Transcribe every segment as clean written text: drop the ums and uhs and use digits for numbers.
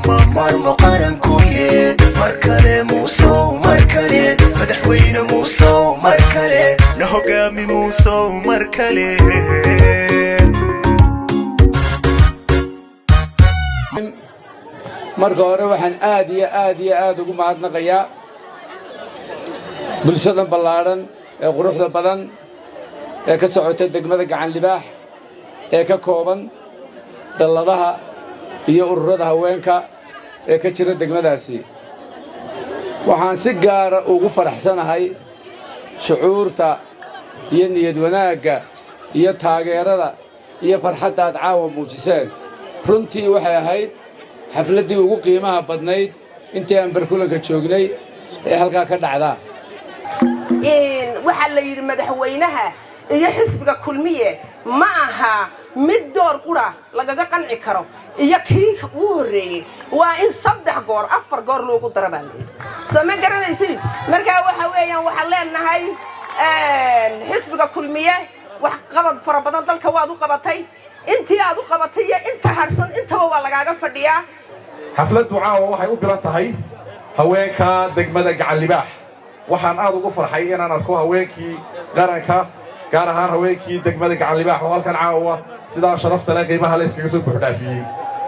lagama maarmo qarankuye markale muusow markale madaxweyne muusow markale na hogaami muusow markale marka hore waxaan aad iyo aad ugu mahadnaqayaa bulshada ballaaran ee quruxda badan ee ka socota degmada Gacan Libaax ee ka kooban dalladaha iyo ururada haweenka ee ka jira degmadaasi waxaan si gaar ah ugu faraxsanahay shucuurta iyo niyad wanaagga iyo taageerada iyo farxadda aad caawa muujiseen runtii waxay ahayd xafladii ugu qiimaha badnayd intii aan barkulanka joognay ee halka ka dhacda waxa la yiri madaxweynaha iyo xisbiga kulmiye ma aha mid door qura lagaga qanci karo iyo kii uu horeeyay waa in 3 goor 4 goor loogu darabaan sama garanaysid marka waxa weeyaan waxa leenahay xisbiga kulmiye wax qabad fara badan dalka waad u qabatay intii aad u qabatay inta harsan intaba waa lagaaga fadhiyaa xafladu caawa waxay u bilan tahay haweenka degmada Gacan Libaax waxaan aad ugu farxay inaan arko haweenkii qaranka gaar ahaan haweenkii degmada Gacan Libaax oo halkan caawa sida sharafta leh qiimaha la iskaga soo buuxdaafiyay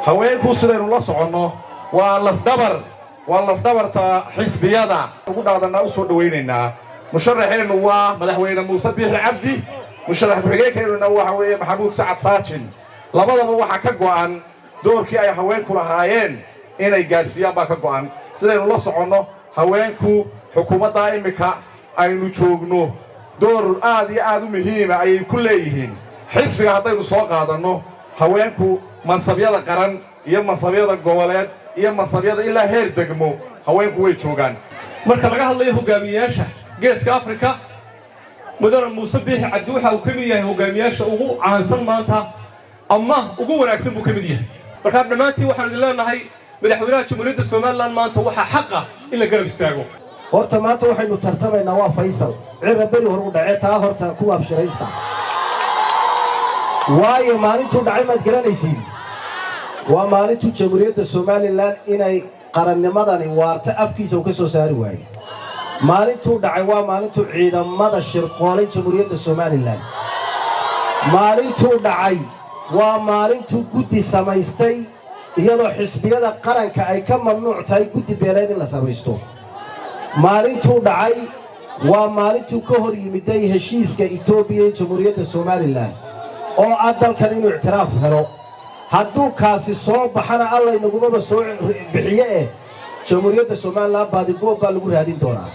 haweenku sidaynu la socono waa lafdhabarta xisbiyada ugu dhaadana u soo dhaweynaynaa musharaxeenu waa madaxweyne Muuse Biixi Cabdi musharax ku-xigeenkeena waxa weeye Maxamuud Sacad Saajin labadaba waxa ka go'an doorkii ay haweenku lahaayeen inay gaarsiiyaan baa ka go'an sidaynu la socono haweenku xukuumadda imika aynu joogno door aad iyo aad u muhiim ah ay ku leeyihiin xisbiga haddaynu soo qaadanno haweenku mansabyada qaran iyo mansabyada goboleed iyo mansabyada ilaa heer degmo haweenku way joogaan marka laga hadlayo hogaamiyaasha geeska Afrika mudane Muuse Biixi Cabdi waxa uu kamid yahay hogaamiyaasha ugu caansan maanta ama ugu wanaagsan buu kamid yahay marka dhamaantii waxaan idin leenahay madaxweynaha Jamhuuriyadda Soomaaliland maanta waxa xaq ah in la garab istaago horta maanta waxaynu tartamaynaa waa Faysal cirra bari hor u dhacay taa horta ku abshiraysta waayo maalintu dhacay maad garanaysiin waa maalintu Jamhuuriyadda Soomaaliland inay qarannimadani waarta afkiisa uu ka soo saari waayay maalintu dhacay waa maalintu ciidamada shirqoolay Jamhuuriyadda Soomaaliland maalintu dhacay waa maalintu guddi samaystay iyadoo xisbiyada qaranka ay ka mamnuuc tahay guddi beeleed in la samaysto maalintu dhacay waa maalintu ka hor yimiday heshiiska Itoobiya iyo Jamhuuriyadda Soomaaliland oo dalkan inuu ictiraaf helo hadduu kaasi soo baxana alla inaguma soo bixiye Jamhuuriyadda Soomaaliland baadi goob baa lagu raadin doonaa